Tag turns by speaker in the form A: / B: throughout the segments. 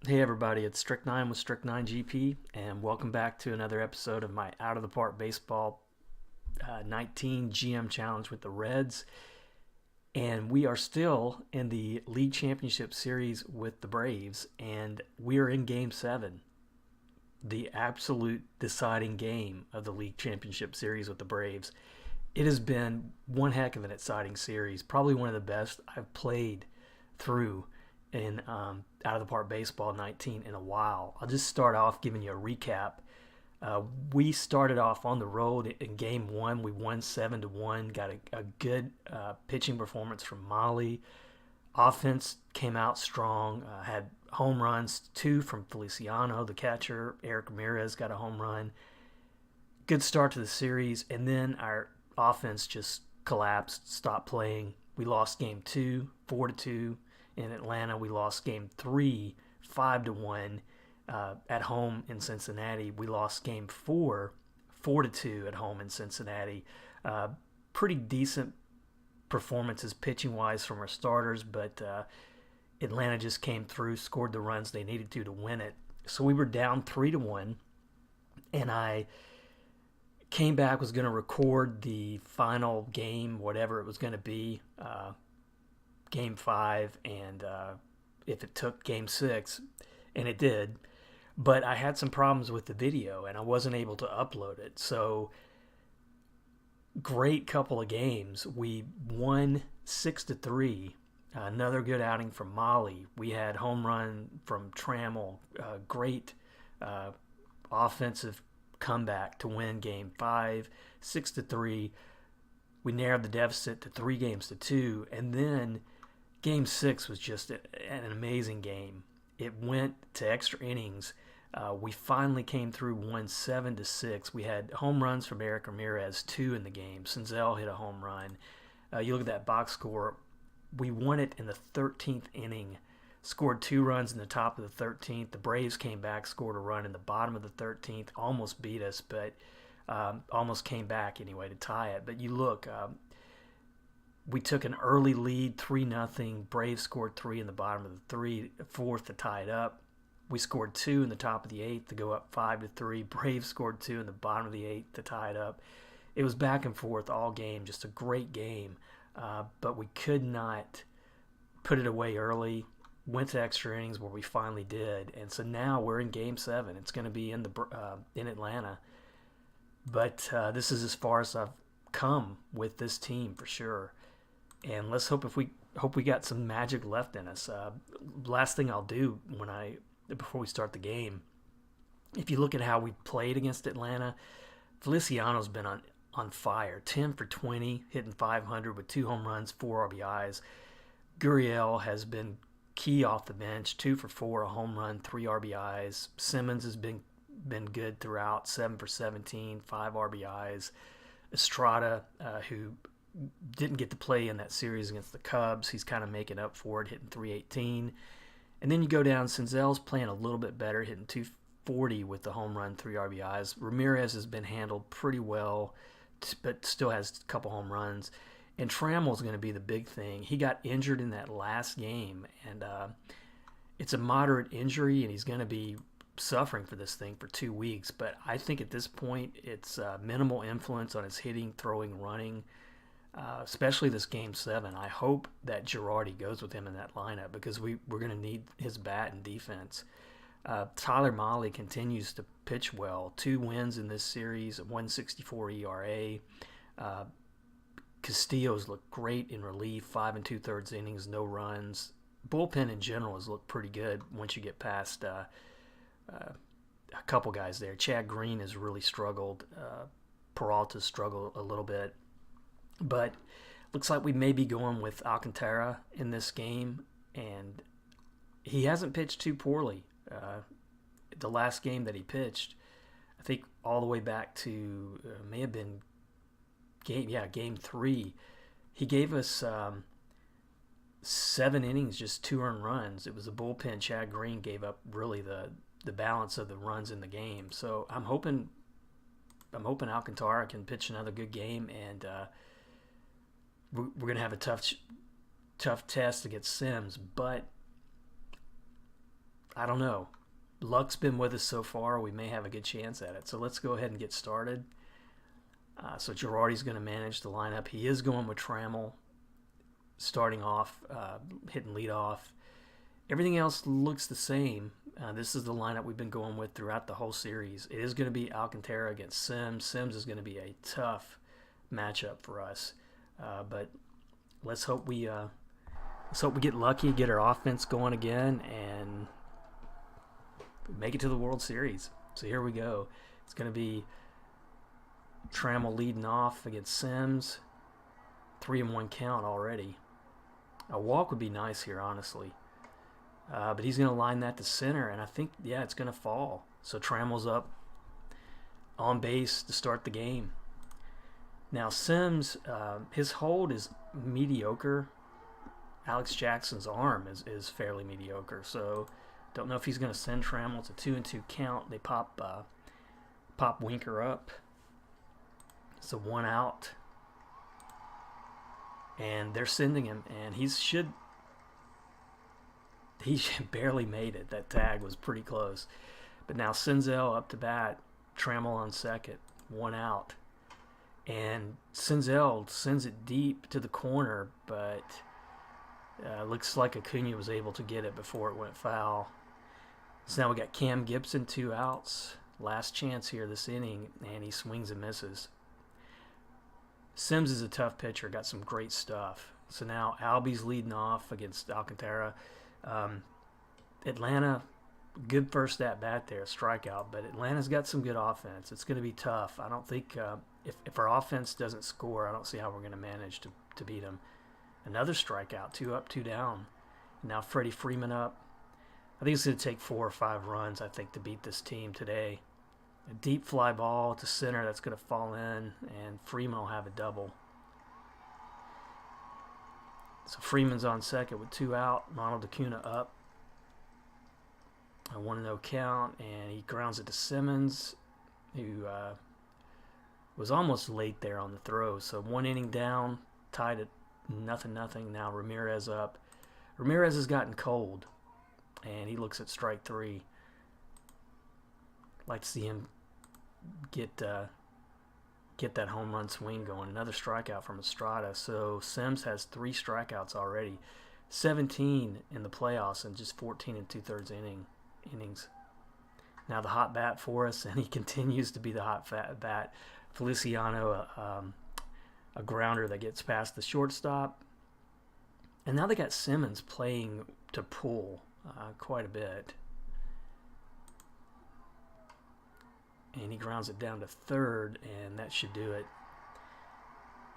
A: Hey everybody, it's Strict9 with Strict9 GP, and welcome back to another episode of my Out of the Park Baseball 19 GM Challenge with the Reds. And we are still in the League Championship Series with the Braves, and we are in Game 7, the absolute deciding game of the League Championship Series with the Braves. It has been one heck of an exciting series, probably one of the best I've played through in Out of the Park Baseball 19 in a while. I'll just start off giving you a recap. We started off on the road in Game 1. We won 7-1. Got a good pitching performance from Molly. Offense came out strong. Had home runs, 2 from Feliciano, the catcher. Eric Ramirez got a home run. Good start to the series, and then our offense just collapsed, stopped playing. We lost Game 2, 4-2 in Atlanta. We lost Game 3, 5-1 at home in Cincinnati. We lost Game 4, 4-2 at home in Cincinnati. Pretty decent performances pitching wise from our starters, but Atlanta just came through, scored the runs they needed to win it. So we were down 3-1, and I came back, was going to record the final game, whatever it was going to be, Game 5, and if it took Game 6, and it did. But I had some problems with the video, and I wasn't able to upload it. So, great couple of games. We won 6-3. Another good outing from Molly. We had home run from Trammell. Great offensive comeback to win Game 5, 6-3. We narrowed the deficit to 3-2, and then Game 6 was just an amazing game. It went to extra innings. We finally came through, won 7-6. We had home runs from Eric Ramirez, 2 in the game. Senzel hit a home run. You look at that box score. We won it in the 13th inning. Scored 2 runs in the top of the 13th. The Braves came back, scored a run in the bottom of the 13th. Almost beat us, but almost came back anyway to tie it. But you look, we took an early lead, 3-0. Braves scored 3 in the bottom of the fourth to tie it up. We scored 2 in the top of the 8th to go up 5-3. Braves scored 2 in the bottom of the 8th to tie it up. It was back and forth all game, just a great game. But we could not put it away early. Went to extra innings where we finally did, and so now we're in Game 7. It's going to be in Atlanta, but this is as far as I've come with this team for sure. And let's hope we got some magic left in us. Last thing I'll do before we start the game, if you look at how we played against Atlanta, Feliciano's been on fire. 10 for 20, hitting 500 with 2 home runs, 4 RBIs. Gurriel has been key off the bench, 2 for 4, a home run, 3 RBIs. Simmons has been good throughout, 7 for 17, 5 RBIs. Estrada, who didn't get to play in that series against the Cubs, he's kind of making up for it, hitting 318. And then you go down, Senzel's playing a little bit better, hitting 240 with the home run, 3 RBIs. Ramirez has been handled pretty well, but still has a couple home runs. And Trammell's going to be the big thing. He got injured in that last game, and it's a moderate injury, and he's going to be suffering for this thing for 2 weeks. But I think at this point, it's minimal influence on his hitting, throwing, running, especially this Game 7. I hope that Girardi goes with him in that lineup because we're going to need his bat and defense. Tyler Mahle continues to pitch well. 2 wins in this series, a 1.64 ERA. Castillo's looked great in relief, 5 2/3 innings, no runs. Bullpen in general has looked pretty good once you get past a couple guys there. Chad Green has really struggled. Peralta's struggled a little bit. But looks like we may be going with Alcantara in this game, and he hasn't pitched too poorly. The last game that he pitched, I think all the way back to may have been Game 3, he gave us 7 innings, just 2 earned runs. It was the bullpen. Chad Green gave up really the balance of the runs in the game. So I'm hoping Alcantara can pitch another good game, and we're going to have a tough test against Sims. But I don't know. Luck's been with us so far. We may have a good chance at it. So let's go ahead and get started. So Girardi's going to manage the lineup. He is going with Trammell, starting off, hitting lead off. Everything else looks the same. This is the lineup we've been going with throughout the whole series. It is going to be Alcantara against Sims. Sims is going to be a tough matchup for us. But let's hope we get lucky, get our offense going again, and make it to the World Series. So here we go. It's going to be Trammell leading off against Sims. 3-1 count already. A walk would be nice here, honestly. But he's going to line that to center, and I think, yeah, it's going to fall. So Trammell's up on base to start the game. Now Sims, his hold is mediocre. Alex Jackson's arm is fairly mediocre, so don't know if he's going to send Trammell. It's a 2-2 count. They pop Winker up. So 1 out. And they're sending him, and he barely made it. That tag was pretty close. But now Senzel up to bat, Trammell on second, 1 out. And Senzel sends it deep to the corner, but looks like Acuna was able to get it before it went foul. So now we got Cam Gibson, 2 outs. Last chance here this inning, and he swings and misses. Sims is a tough pitcher, got some great stuff. So now Albie's leading off against Alcantara. Atlanta, good first at-bat there, strikeout, but Atlanta's got some good offense. It's going to be tough. I don't think if our offense doesn't score, I don't see how we're going to manage to beat them. Another strikeout, 2 up, 2 down. Now Freddie Freeman up. I think it's going to take 4 or 5 runs, I think, to beat this team today. A deep fly ball to center that's going to fall in, and Freeman will have a double. So Freeman's on second with 2 out. Ronald Acuna up. A 1-0 count, and he grounds it to Simmons, who was almost late there on the throw. So 1 inning down, tied at 0-0. Now Ramirez up. Ramirez has gotten cold, and he looks at strike 3. Like to see him get that home run swing going. Another strikeout from Estrada. So Sims has 3 strikeouts already. 17 in the playoffs and just 14 2/3 innings. Now the hot bat for us, and he continues to be the hot bat. Feliciano, a grounder that gets past the shortstop. And now they got Simmons playing to pull quite a bit. And he grounds it down to third, and that should do it.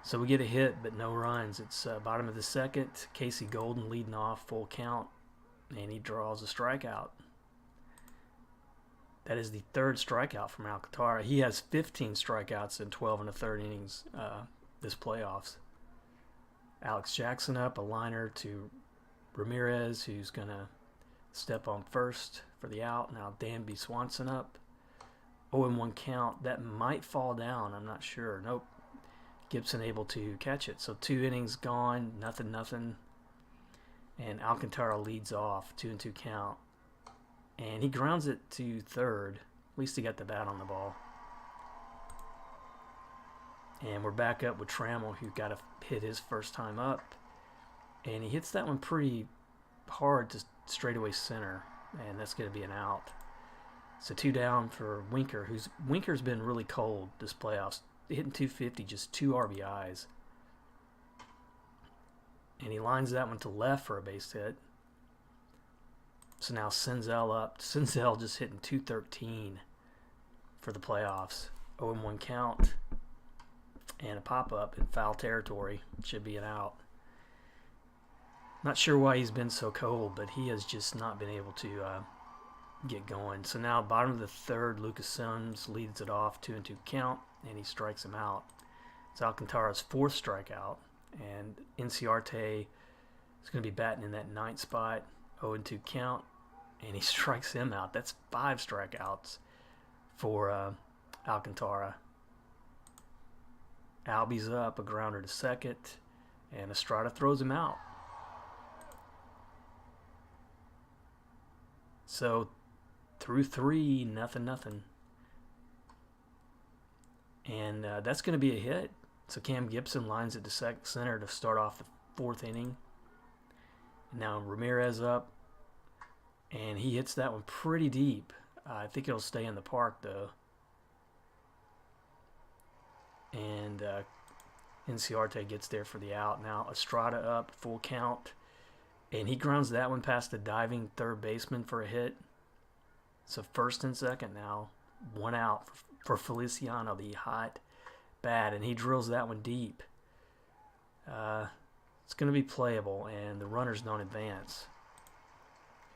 A: So we get a hit, but no runs. It's bottom of the second. Casey Golden leading off, full count, and he draws a strikeout. That is the 3rd strikeout from Alcantara. He has 15 strikeouts in 12 1/3 innings this playoffs. Alex Jackson up, a liner to Ramirez, who's going to step on first for the out. Now Danby Swanson up. 0-1 count. That might fall down. I'm not sure. Nope. Gibson able to catch it. So 2 innings gone. 0-0. And Alcantara leads off. 2-2 count. And he grounds it to third. At least he got the bat on the ball. And we're back up with Trammell, who got to hit his first time up. And he hits that one pretty hard to straightaway center. And that's going to be an out. So 2 down for Winker, Winker's been really cold this playoffs, hitting 250, just 2 RBIs. And he lines that one to left for a base hit. So now Senzel up. Senzel just hitting 213 for the playoffs. 0-1 count. And a pop-up in foul territory. Should be an out. Not sure why he's been so cold, but he has just not been able to get going. So now bottom of the 3rd, Lucas Sims leads it off, 2-2 count, and he strikes him out. It's Alcantara's 4th strikeout, and Inciarte is going to be batting in that 9th spot, 0-2 count, and he strikes him out. That's 5 strikeouts for Alcantara. Albie's up, a grounder to second, and Estrada throws him out. So through 3, nothing. And that's going to be a hit. So Cam Gibson lines it to center to start off the 4th inning. Now Ramirez up, and he hits that one pretty deep. I think it'll stay in the park, though. And Inciarte gets there for the out. Now Estrada up, full count. And he grounds that one past the diving third baseman for a hit. So 1st and 2nd now. 1 out for Feliciano, the hot bat. And he drills that one deep. It's going to be playable, and the runners don't advance.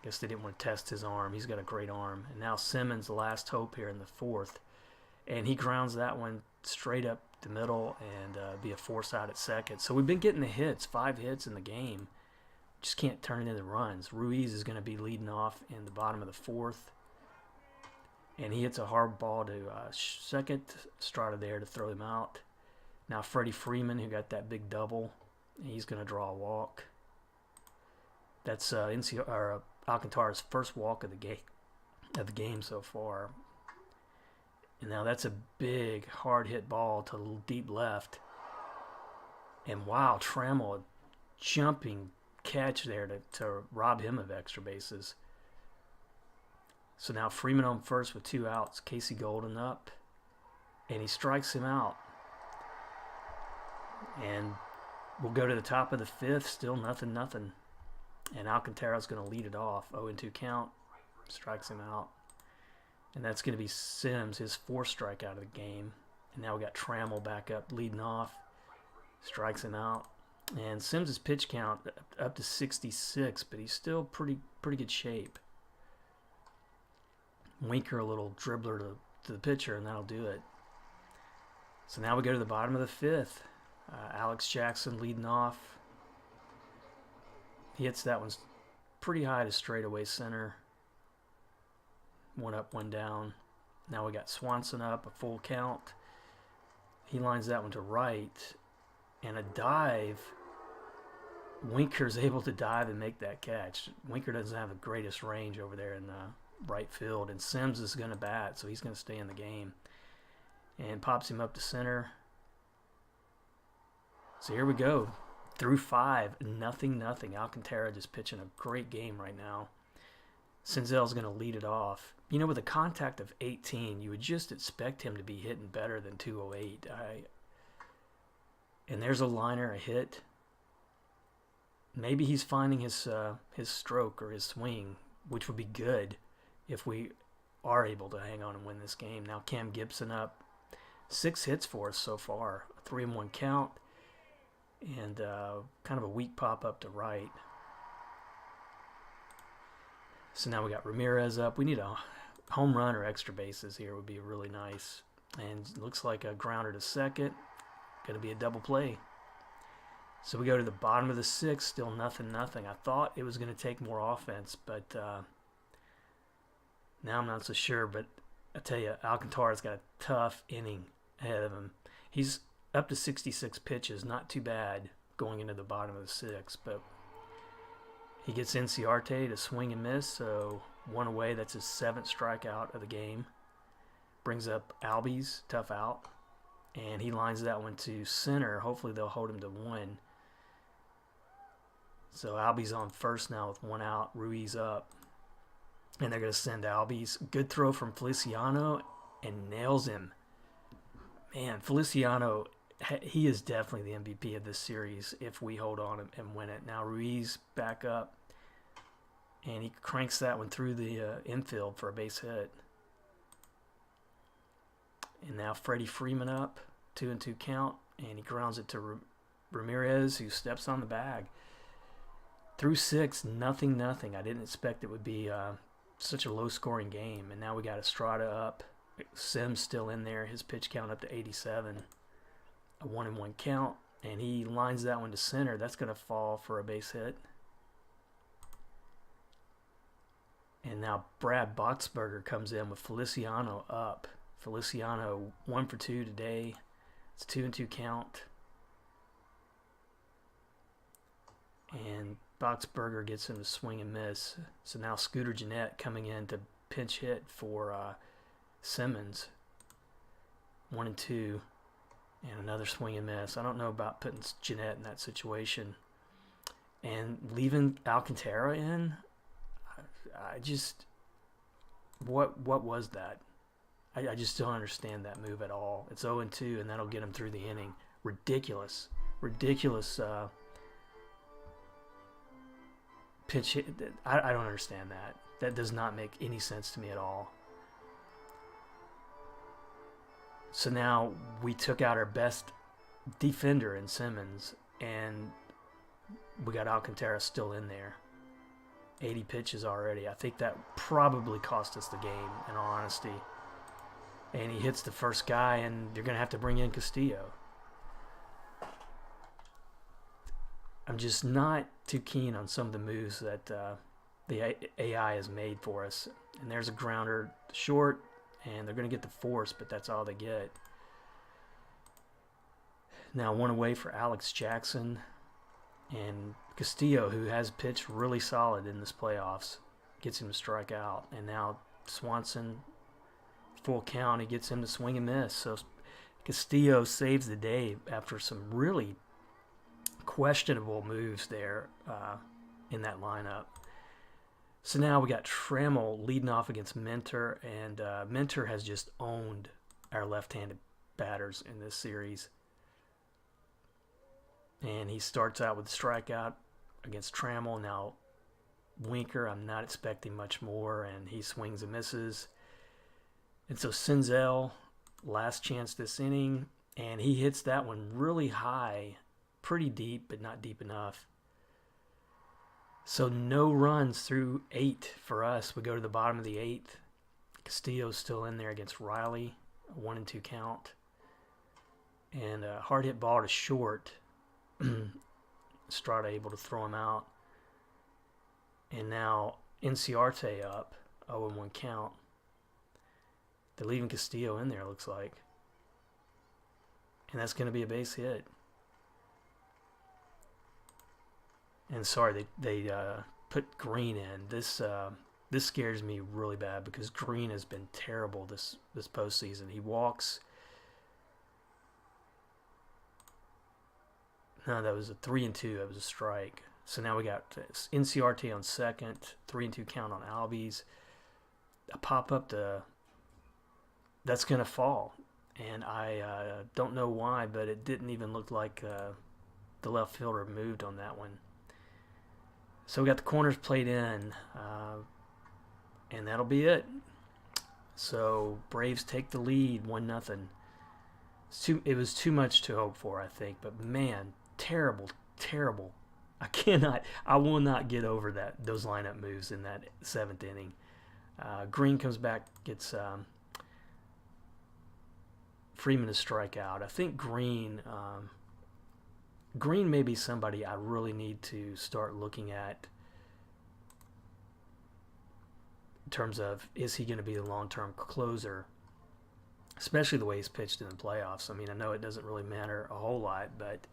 A: I guess they didn't want to test his arm. He's got a great arm. And now Simmons, the last hope here in the 4th. And he grounds that one straight up the middle and be a force out at second. So we've been getting the hits, 5 hits in the game. Just can't turn it into runs. Ruiz is going to be leading off in the bottom of the 4th. And he hits a hard ball to second. Estrada there to throw him out. Now Freddie Freeman, who got that big double, he's going to draw a walk. That's Alcantara's first walk of the game so far. And now that's a big, hard hit ball to deep left. And wow, Trammell, jumping catch there to rob him of extra bases. So now Freeman on first with 2 outs. Casey Golden up. And he strikes him out. And we'll go to the top of the 5th. Still nothing. And Alcantara's going to lead it off. 0-2 count. Strikes him out. And that's going to be Sims, his 4th strikeout of the game. And now we got Trammell back up, leading off. Strikes him out. And Sims' pitch count up to 66, but he's still pretty good shape. Winker, a little dribbler to the pitcher, and that'll do it. So now we go to the bottom of the 5th. Alex Jackson leading off. He hits that one pretty high to straightaway center. 1 up, 1 down. Now we got Swanson up, a full count. He lines that one to right. And a dive. Winker's able to dive and make that catch. Winker doesn't have the greatest range over there in right field. And Sims is going to bat, so he's going to stay in the game. And pops him up to center. So here we go. Through 5, nothing. Alcantara just pitching a great game right now. Senzel's going to lead it off. You know, with a contact of 18, you would just expect him to be hitting better than 208. And there's a liner, a hit. Maybe he's finding his stroke or his swing, which would be good if we are able to hang on and win this game. Now Cam Gibson up. 6 hits for us so far. A 3-1 count. And kind of a weak pop up to right. So now we got Ramirez up. We need a home run or extra bases here would be really nice. And looks like a grounder to second. Going to be a double play. So we go to the bottom of the 6th. Still nothing. I thought it was going to take more offense, but now I'm not so sure. But I tell you, Alcantara's got a tough inning ahead of him. He's up to 66 pitches. Not too bad going into the bottom of the 6th, but he gets Inciarte to swing and miss, so 1 away. That's his 7th strikeout of the game. Brings up Albies, tough out. And he lines that one to center. Hopefully they'll hold him to 1. So Albies on first now with 1 out. Ruiz up. And they're going to send Albies. Good throw from Feliciano and nails him. Man, Feliciano, he is definitely the MVP of this series if we hold on and win it. Now Ruiz back up, and he cranks that one through the infield for a base hit. And now Freddie Freeman up, 2-2 count, and he grounds it to Ramirez, who steps on the bag. Through 6, nothing. I didn't expect it would be such a low-scoring game. And now we got Estrada up. Sims still in there. His pitch count up to 87. A 1-1 count, and he lines that one to center. That's going to fall for a base hit. And now Brad Boxberger comes in with Feliciano up. Feliciano 1 for 2 today. It's 2-2 count. And Boxberger gets him to swing and miss. So now Scooter Gennett coming in to pinch hit for Simmons. 1-2. And another swing and miss. I don't know about putting Gennett in that situation. And leaving Alcantara in, I just... What was that? I just don't understand that move at all. It's 0-2, and that'll get him through the inning. Ridiculous pitch hit. I don't understand that. That does not make any sense to me at all. So now we took out our best defender in Simmons, and we got Alcantara still in there. 80 pitches already. I think that probably cost us the game, in all honesty. And he hits the first guy, and you're going to have to bring in Castillo. I'm just not too keen on some of the moves that the AI has made for us. And there's a grounder short, and they're going to get the force, but that's all they get. Now one away for Alex Jackson. And Castillo, who has pitched really solid in this playoffs, gets him to strike out. And now Swanson, full count, he gets him to swing and miss. So Castillo saves the day after some really questionable moves there in that lineup. So now we got Trammell leading off against Minter, and Minter has just owned our left-handed batters in this series. And he starts out with a strikeout against Trammell. Now Winker, I'm not expecting much more, and he swings and misses. And so Senzel, last chance this inning, and he hits that one really high, pretty deep, but not deep enough. So no runs through 8 for us. We go to the bottom of the 8th. Castillo's still in there against Riley, a 1-2 count. And a hard hit ball to short. Estrada able to throw him out. And now Inciarte up, 0-1 count. They're leaving Castillo in there, looks like. And that's going to be a base hit. And sorry, they put Green in. This scares me really bad because Green has been terrible this postseason. He walks. No, that was a 3-2. That was a strike. So now we got Inciarte on second, 3-2 count on Albies. A pop up that's going to fall. And I don't know why, but it didn't even look like the left fielder moved on that one. So we got the corners played in, and that'll be it. So Braves take the lead, 1-0. It was too much to hope for, I think. But man, terrible. I will not get over those lineup moves in that 7th inning. Green comes back, gets Freeman to strike out. I think Green may be somebody I really need to start looking at in terms of, is he going to be the long-term closer, especially the way he's pitched in the playoffs. I mean, I know it doesn't really matter a whole lot, but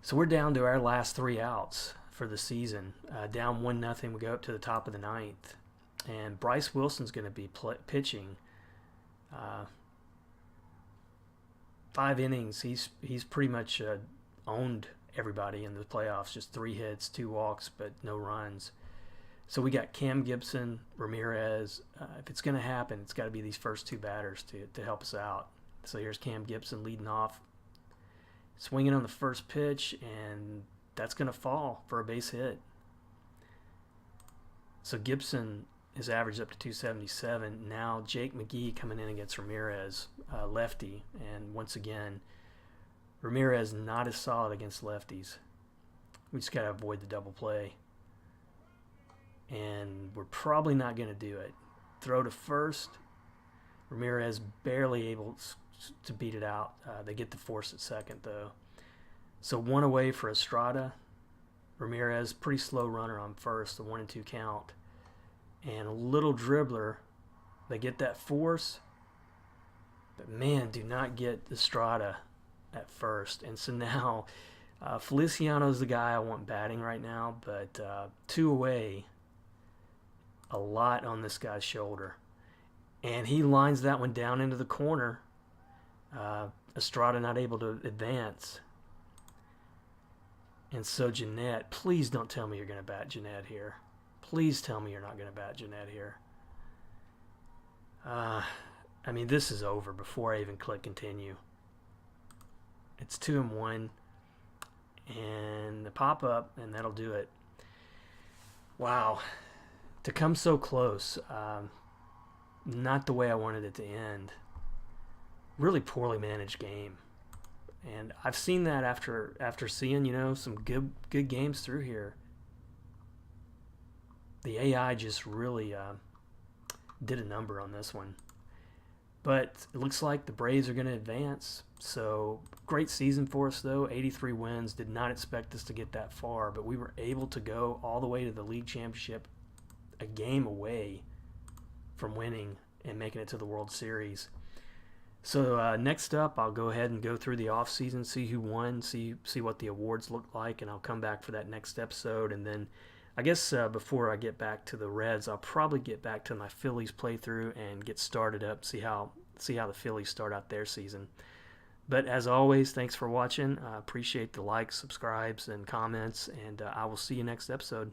A: so we're down to our last 3 outs for the season. Down 1-0, we go up to the top of the 9th, and Bryce Wilson's going to be pitching 5 innings. He's pretty much owned everybody in the playoffs. Just 3 hits, 2 walks, but no runs. So we got Cam Gibson, Ramirez. If it's going to happen, it's got to be these first 2 batters to help us out. So here's Cam Gibson leading off, swinging on the first pitch, and that's going to fall for a base hit. So Gibson is averaged up to 277. Now Jake McGee coming in against Ramirez, lefty. And once again, Ramirez not as solid against lefties. We just got to avoid the double play. And we're probably not going to do it. Throw to first. Ramirez barely able to beat it out. They get the force at second, though. So 1 away for Estrada. Ramirez, pretty slow runner on first, the 1-2 count. And a little dribbler. They get that force. But, man, do not get Estrada at first. And so now Feliciano's the guy I want batting right now, but 2 away, a lot on this guy's shoulder. And he lines that one down into the corner. Estrada not able to advance. And so Jeanette, please don't tell me you're going to bat Jeanette here. Please tell me you're not going to bat Jeanette here. I mean, this is over before I even click continue. It's 2-1. And the pop-up, and that'll do it. Wow. To come so close. Not the way I wanted it to end. Really poorly managed game. And I've seen that after seeing, some good games through here. The AI just really did a number on this one. But it looks like the Braves are going to advance. So great season for us, though. 83 wins. Did not expect us to get that far, but we were able to go all the way to the league championship, a game away from winning and making it to the World Series. So next up, I'll go ahead and go through the offseason, see who won, see what the awards look like, and I'll come back for that next episode. And then I guess before I get back to the Reds, I'll probably get back to my Phillies playthrough and get started up, see how the Phillies start out their season. But as always, thanks for watching. I appreciate the likes, subscribes, and comments, and I will see you next episode.